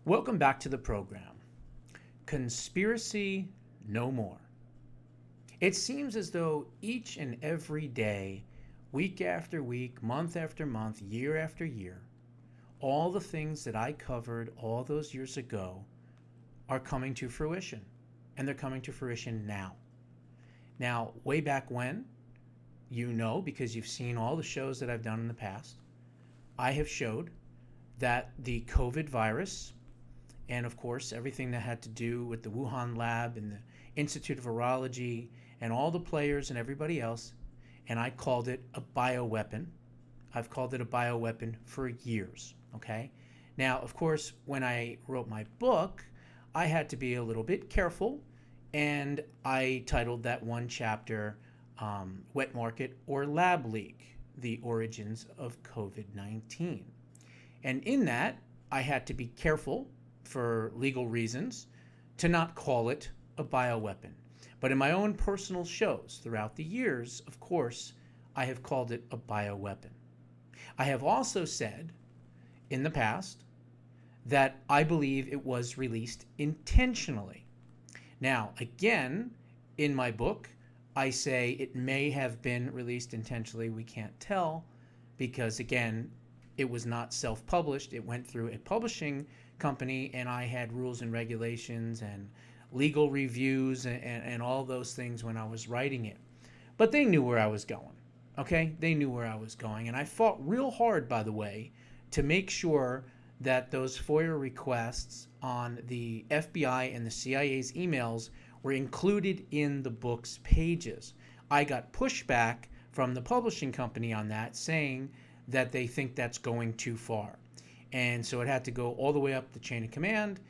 Welcome back to the program. Conspiracy no more. It seems as though each and every day, week after week, month after month, year after year, all the things that I covered all those years ago are coming to fruition. And they're coming to fruition now. Now, way back when, you know, because you've seen all the shows that I've done in the past, I have showed that the COVID virus, and of course, everything that had to do with the Wuhan lab and the Institute of Virology and all the players and everybody else, and I called it a bioweapon. I've called it a bioweapon for years, okay? Now, of course, when I wrote my book, I had to be a little bit careful, and I titled that one chapter, Wet Market or Lab Leak, The Origins of COVID-19. And in that, I had to be careful for legal reasons to not call it a bioweapon. But in my own personal shows throughout the years, of course, I have called it a bioweapon. I have also said in the past that I believe it was released intentionally. Now, again, in my book, I say it may have been released intentionally. We can't tell because, again, it was not self-published. It went through a publishing company, and I had rules and regulations and legal reviews and all those things when I was writing it. But they knew where I was going, okay? They knew where I was going. And I fought real hard, by the way, to make sure that those FOIA requests on the FBI and the CIA's emails were included in the book's pages. I got pushback from the publishing company on that, saying that they think that's going too far. And so it had to go all the way up the chain of command,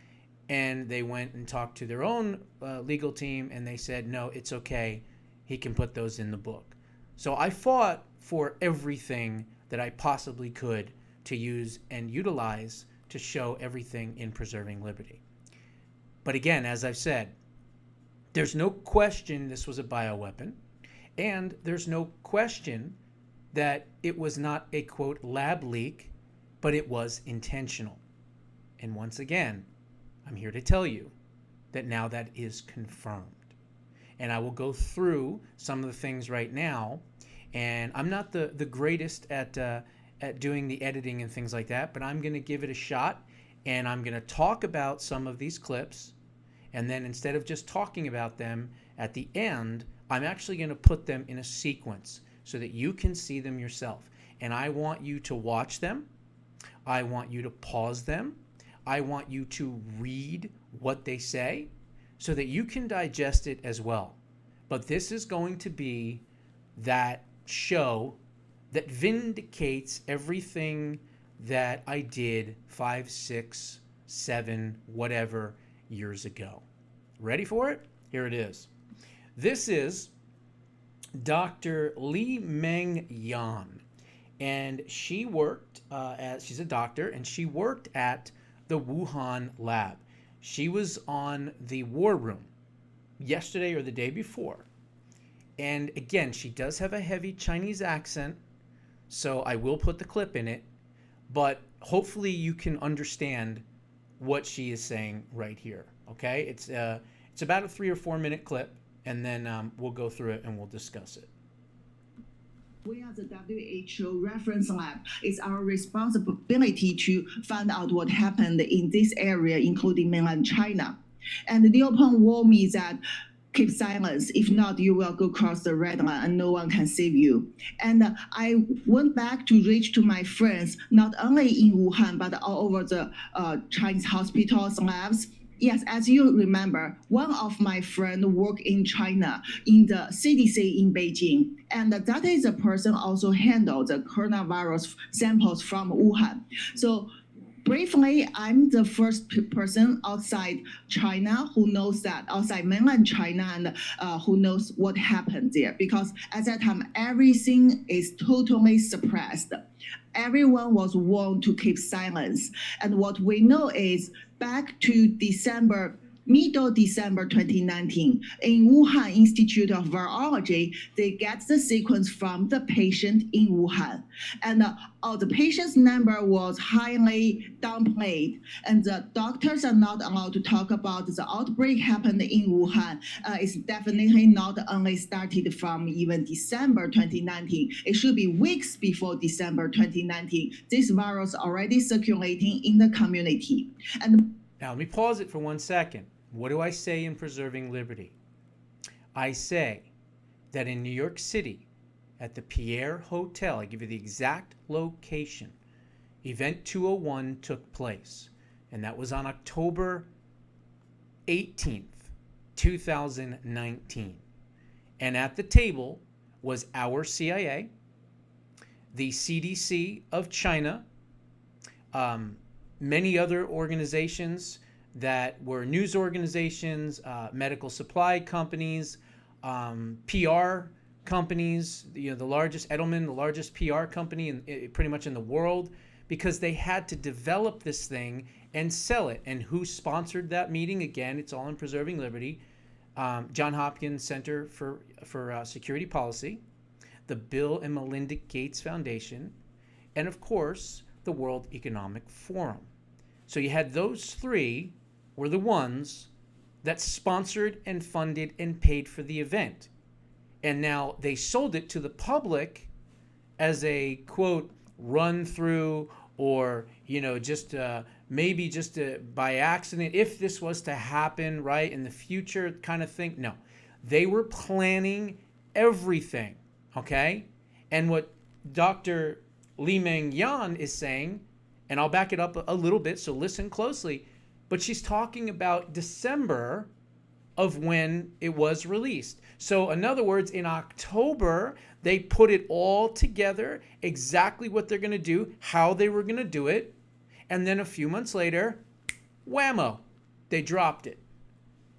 and they went and talked to their own legal team, and they said, no, it's okay. He can put those in the book. So I fought for everything that I possibly could to use and utilize to show everything in preserving liberty. But again, as I've said, there's no question this was a bioweapon, and there's no question that it was not a, quote, lab leak, but it was intentional. And once again, I'm here to tell you that now that is confirmed. And I will go through some of the things right now. And I'm not the greatest at doing the editing and things like that, but I'm going to give it a shot. And I'm going to talk about some of these clips. And then instead of just talking about them at the end, I'm actually going to put them in a sequence so that you can see them yourself. And I want you to watch them. I want you to pause them. I want you to read what they say so that you can digest it as well. But this is going to be that show that vindicates everything that I did 5, 6, 7, whatever years ago. Ready for it? Here it is. This is Dr. Li Meng Yan, and she worked she's a doctor, and she worked at the Wuhan lab. She was on the war room yesterday or the day before. And again, she does have a heavy Chinese accent, so I will put the clip in it, but hopefully you can understand what she is saying right here, okay? It's about a 3 or 4 minute clip, and then we'll go through it and we'll discuss it. We are the WHO reference lab. It's our responsibility to find out what happened in this area, including mainland China. And the Bioweapon warned me that keep silence. If not, you will go cross the red line and no one can save you. And I went back to reach to my friends, not only in Wuhan, but all over the Chinese hospitals, labs. Yes, as you remember, one of my friends worked in China in the CDC in Beijing, and that is a person also handled the coronavirus samples from Wuhan. So briefly, I'm the first person outside China who knows that, outside mainland China, and who knows what happened there. Because at that time, everything is totally suppressed. Everyone was warned to keep silence. And what we know is back to December middle December 2019, in Wuhan Institute of Virology, they get the sequence from the patient in Wuhan. And the patient's number was highly downplayed, and the doctors are not allowed to talk about the outbreak happened in Wuhan. It's definitely not only started from even December 2019. It should be weeks before December 2019. This virus already circulating in the community. And now let me pause it for 1 second. What do I say in Preserving Liberty? I say that in New York City, at the Pierre Hotel, I give you the exact location, Event 201 took place. And that was on October 18th, 2019. And at the table was our CIA, the CDC of China, many other organizations that were news organizations, medical supply companies, PR companies, the largest, Edelman, the largest PR company pretty much in the world, because they had to develop this thing and sell it. And who sponsored that meeting? Again, it's all in Preserving Liberty. John Hopkins Center for Security Policy, the Bill and Melinda Gates Foundation, and of course, the World Economic Forum. So you had those three were the ones that sponsored and funded and paid for the event. And now they sold it to the public as a, quote, run through, or, just maybe just by accident, if this was to happen, right, in the future kind of thing. No, they were planning everything, okay? And what Dr. Li Meng Yan is saying, and I'll back it up a little bit, so listen closely, but she's talking about December of when it was released. So in other words, in October, they put it all together, exactly what they're going to do, how they were going to do it, and then a few months later, whammo, they dropped it.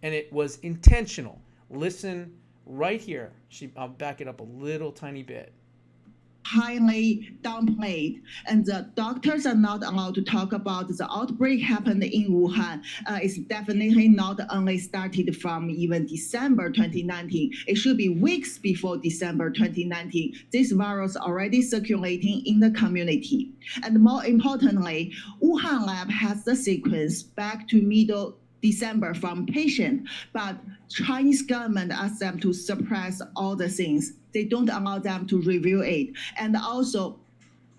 And it was intentional. Listen right here. I'll back it up a little tiny bit. Highly downplayed, and the doctors are not allowed to talk about the outbreak happened in Wuhan. It's definitely not only started from even December 2019. It should be weeks before December 2019. This virus already circulating in the community. And more importantly, Wuhan lab has the sequence back to middle December from patient, but Chinese government asked them to suppress all the things. They don't allow them to review it. And also,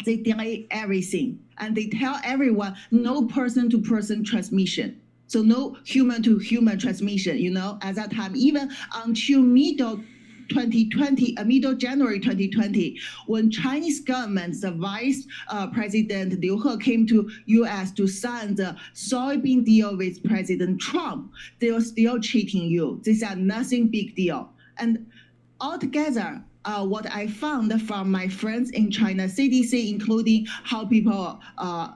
they delay everything. And they tell everyone no person-to-person transmission. So no human-to-human transmission, at that time, even until middle January 2020, when Chinese government, the Vice President Liu He came to U.S. to sign the soybean deal with President Trump, they are still cheating you. These are nothing big deal. And altogether, what I found from my friends in China CDC, including how people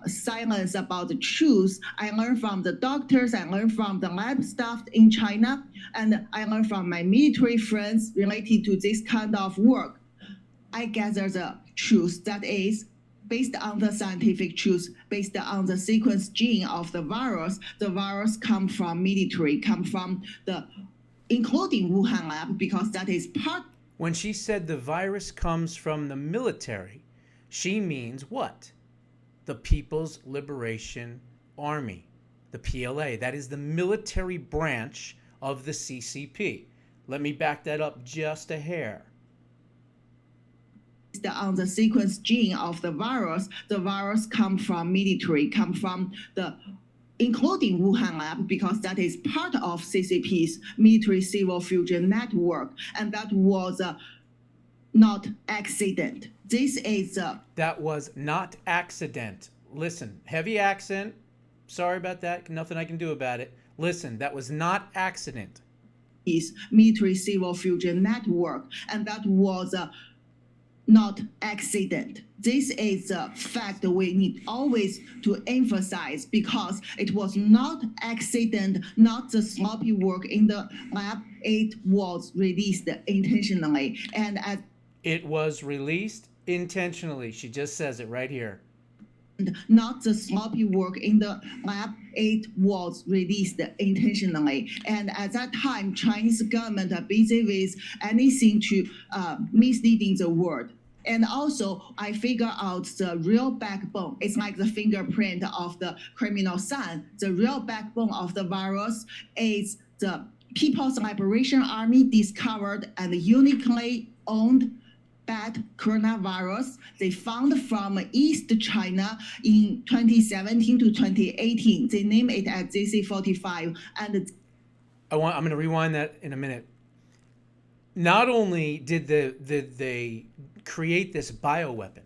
silence about the truth, I learned from the doctors, I learned from the lab staff in China, and I learned from my military friends related to this kind of work. I gather the truth that is based on the scientific truth, based on the sequence gene of the virus come from military, come from including Wuhan lab, because that is part. When she said the virus comes from the military, she means what? The People's Liberation Army, the PLA. That is the military branch of the CCP. Let me back that up just a hair. On the sequence gene of the virus come from military, come from including Wuhan lab, because that is part of CCP's military civil fusion network, and that was not accident. That was not accident. Listen, heavy accent. Sorry about that. Nothing I can do about it. Listen, that was not accident. Is military civil fusion network, and that was not accident. This is a fact we need always to emphasize, because it was not accident, not the sloppy work in the lab. It was released intentionally. And it was released intentionally. She just says it right here. not the sloppy work in the lab. It was released intentionally. And at that time, Chinese government are busy with anything to misleading the world. And also, I figure out the real backbone. It's like the fingerprint of the criminal son. The real backbone of the virus is the People's Liberation Army discovered and uniquely owned bad coronavirus they found from East China in 2017 to 2018. They name it as ZC45. And I'm going to rewind that in a minute. Not only did they create this bioweapon,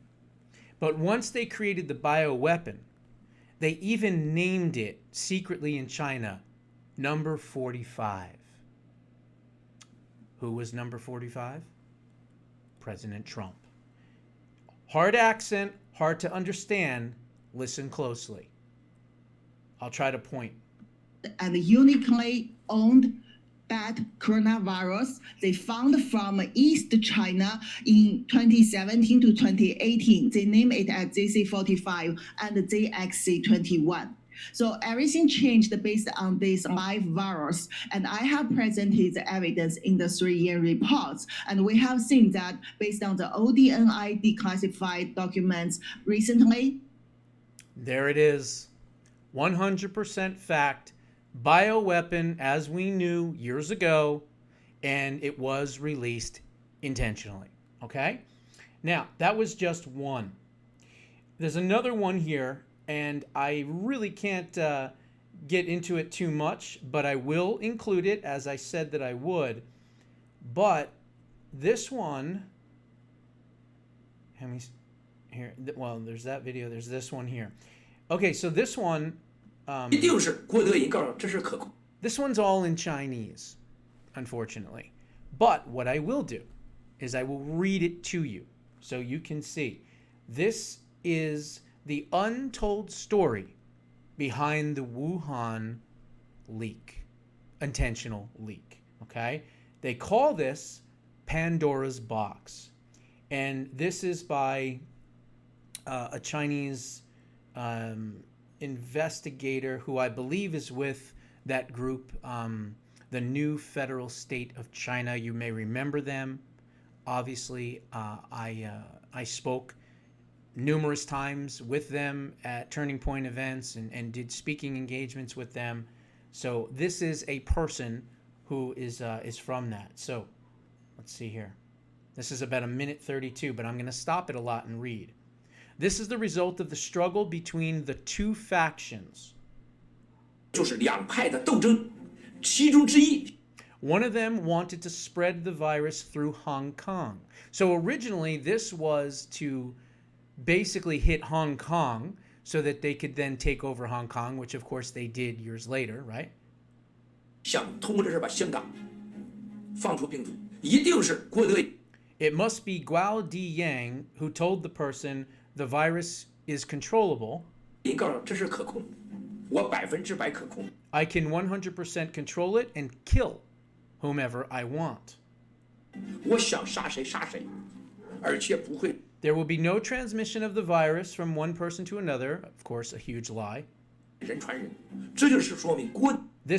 but once they created the bioweapon, they even named it secretly in China number 45. Who was number 45? President Trump. Hard accent, hard to understand. Listen closely. I'll try to point. And uniquely owned bad coronavirus they found from East China in 2017 to 2018. They name it as ZC45 and ZXC21. So everything changed based on this live virus. And I have presented the evidence in the 3-year reports. And we have seen that based on the ODNI declassified documents recently. There it is. 100% fact. Bioweapon, as we knew years ago, and it was released intentionally. Okay? Now, that was just one. There's another one here, and I really can't get into it too much, but I will include it as I said that I would. But this one, here, well, there's that video, there's this one here. Okay, so this one, this one's all in Chinese, unfortunately. But what I will do is I will read it to you so you can see. This is the untold story behind the Wuhan leak, intentional leak, okay? They call this Pandora's box. And this is by a Chinese investigator who I believe is with that group, the New Federal State of China. You may remember them. Obviously, I spoke numerous times with them at Turning Point events and did speaking engagements with them. So this is a person who is from that. So let's see here. This is about 1:32, but I'm going to stop it a lot and read. This is the result of the struggle between the two factions. One of them wanted to spread the virus through Hong Kong. So originally this was to basically hit Hong Kong so that they could then take over Hong Kong, which of course they did years later, right? It must be Guo Diyang who told the person the virus is controllable. I can 100% control it and kill whomever I want. There will be no transmission of the virus from one person to another. Of course, a huge lie. This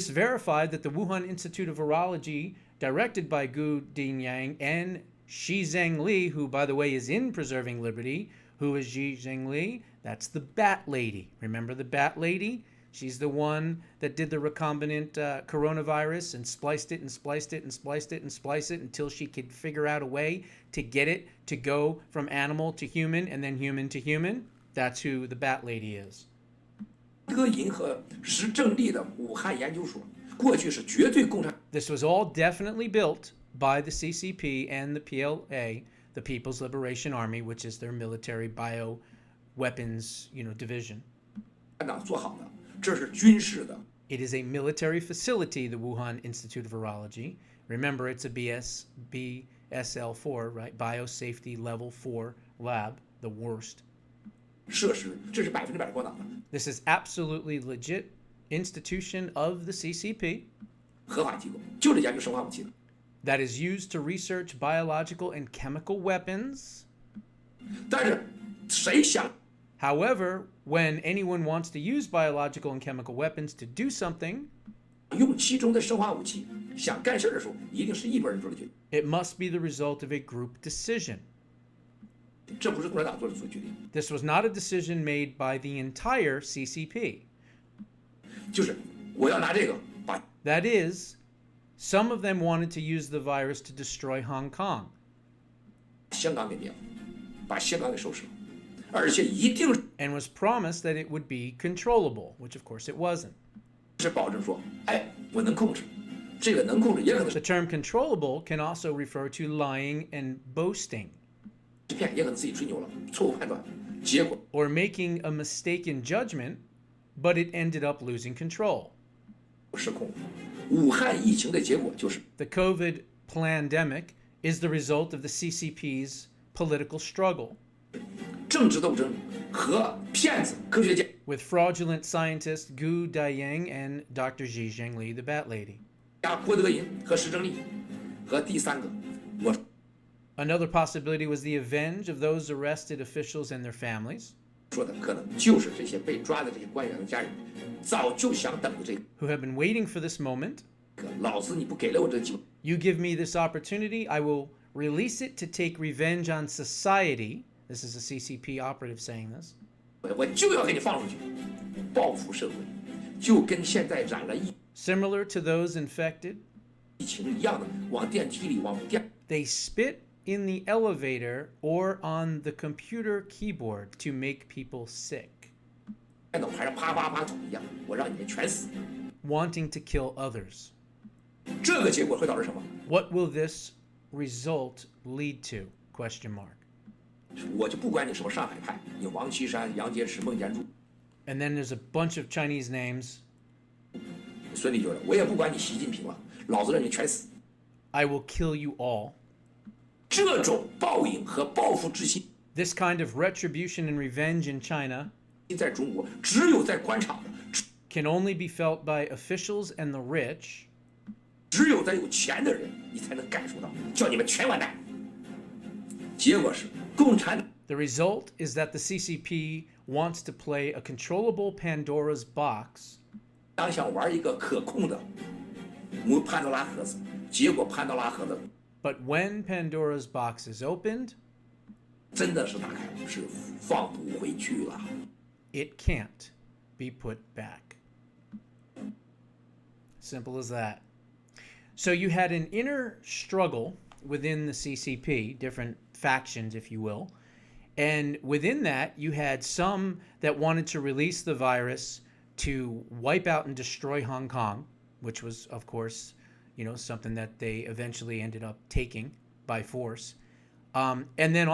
verified that the Wuhan Institute of Virology, directed by Gu Dingyang and Xi Zhengli, who, by the way, is in Preserving Liberty. Who is Xi Zhengli? That's the Bat Lady. Remember the Bat Lady? She's the one that did the recombinant coronavirus and spliced it and spliced it and spliced it and spliced it until she could figure out a way to get it to go from animal to human and then human to human. That's who the Bat Lady is. This was all definitely built by the CCP and the PLA, the People's Liberation Army, which is their military bioweapons, division. It is a military facility, the Wuhan Institute of Virology. Remember, it's a BSL-4, right? Biosafety Level 4 lab, the worst. This is absolutely legit institution of the CCP that is used to research biological and chemical weapons. However, when anyone wants to use biological and chemical weapons to do something, 用其中的生化武器想干事的时候，一定是一拨人做的决定， it must be the result of a group decision. 这不是共产党做的决定， This was not a decision made by the entire CCP. 就是我要拿这个把 That is, some of them wanted to use the virus to destroy Hong Kong. 香港给灭了，把香港给收拾了，而且一定 And was promised that it would be controllable, which of course it wasn't. 是保证说，哎，我能控制，这个能控制也可能 The 是 term controllable can also refer to lying and boasting, 骗，也可能自己吹牛了，错误判断，结果 or making a mistaken judgment, but it ended up losing control. 失控了。武汉疫情的结果就是 The COVID pandemic is the result of the CCP's political struggle, 政治斗争和骗子科学家 with fraudulent scientist Gu Daiyang and Dr. Xi Zhengli, the Bat Lady. 郭德纲和施正丽，和第三个，我 Another possibility was the revenge of those arrested officials and their families, 说的可能就是这些被抓的这些官员的家人，早就想等着这 who have been waiting for this moment. 个，老子你不给了我这个机会， You give me this opportunity, I will release it to take revenge on society. This is a CCP operative saying this. 我就要给你放出去，报复社会，就跟现在染了疫 Similar to those infected, 情一样的，往电梯里往电 they spit in the elevator or on the computer keyboard to make people sick, 电脑牌上啪啪啪捅一样，我让你们全死。 wanting to kill others. 这个结果会导致什么？ What will this result lead to? Question mark. 我就不管你什么上海派，你王岐山、杨洁篪、孟建柱、 And then there's a bunch of Chinese names. 孙立军了，我也不管你习近平了，老子让你全死。 I will kill you all. 这种报应和报复之心， This kind of retribution and revenge in China 在中国只有在官场的， can only be felt by officials and the rich, 只有在有钱的人，你才能感受到，叫你们全完蛋。结果是共产党 The result is that the CCP wants to play a controllable Pandora's box, 想玩一个可控的潘多拉盒子，结果潘多拉盒子 but when Pandora's box is opened, 真的是打开了，是放不回去了。 it can't be put back. Simple as that. So you had an inner struggle within the CCP, different factions, if you will. And within that, you had some that wanted to release the virus to wipe out and destroy Hong Kong, which was, of course, something that they eventually ended up taking by force. And then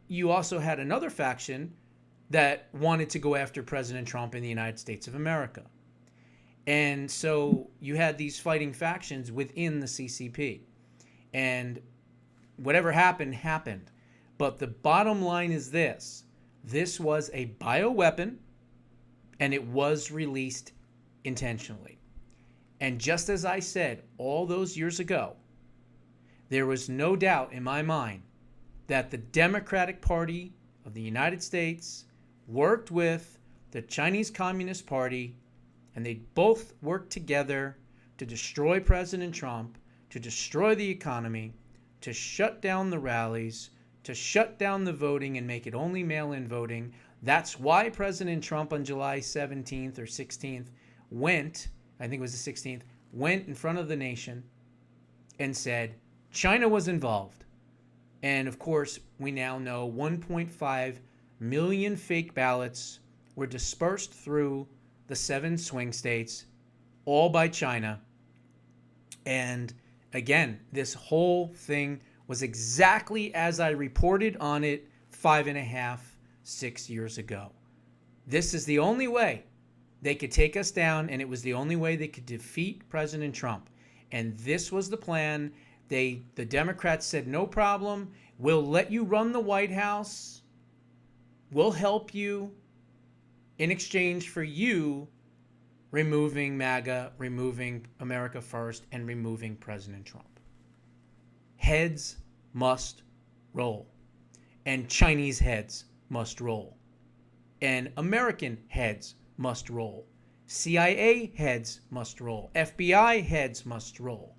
you also had another faction that wanted to go after President Trump in the United States of America. And so you had these fighting factions within the CCP. And whatever happened, happened. But the bottom line is this. This was a bioweapon, and it was released intentionally. And just as I said all those years ago, there was no doubt in my mind that the Democratic Party of the United States worked with the Chinese Communist Party, and they both worked together to destroy President Trump, to destroy the economy, to shut down the rallies, to shut down the voting and make it only mail-in voting. That's why President Trump on July 17th or 16th went, I think it was the 16th, went in front of the nation and said China was involved. And of course, we now know 1.5 million fake ballots were dispersed through the 7 swing states, all by China. And again, this whole thing was exactly as I reported on it 5.5, 6 years ago. This is the only way they could take us down, and it was the only way they could defeat President Trump. And this was the plan. The Democrats said, no problem. We'll let you run the White House. We'll help you in exchange for you removing MAGA, removing America First, and removing President Trump. Heads must roll, and Chinese heads must roll. And American heads must roll. CIA heads must roll. FBI heads must roll.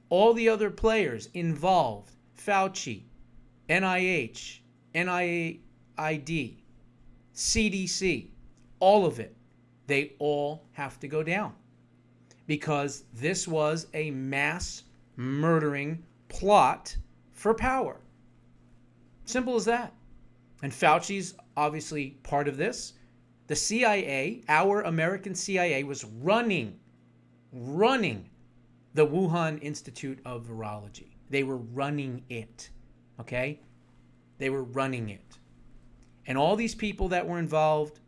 All the other players involved, Fauci, NIH, NIAID, CDC, all of it, they all have to go down because this was a mass murdering plot for power. Simple as that. And Fauci's obviously part of this. The CIA, our American CIA, was running the Wuhan Institute of Virology. They were running it. Okay? They were running it. And all these people that were involved,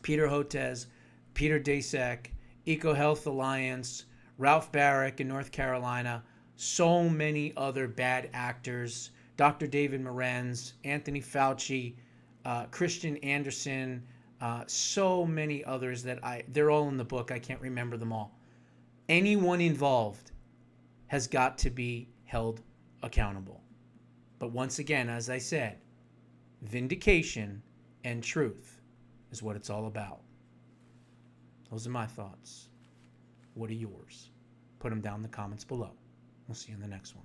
Peter Hotez, Peter Daszak, EcoHealth Alliance, Ralph Barrick in North Carolina, so many other bad actors, Dr. David Morenz, Anthony Fauci, Christian Anderson, so many others that they're all in the book. I can't remember them all. Anyone involved has got to be held accountable. But once again, as I said, vindication and truth is what it's all about. Those are my thoughts. What are yours? Put them down in the comments below. We'll see you in the next one.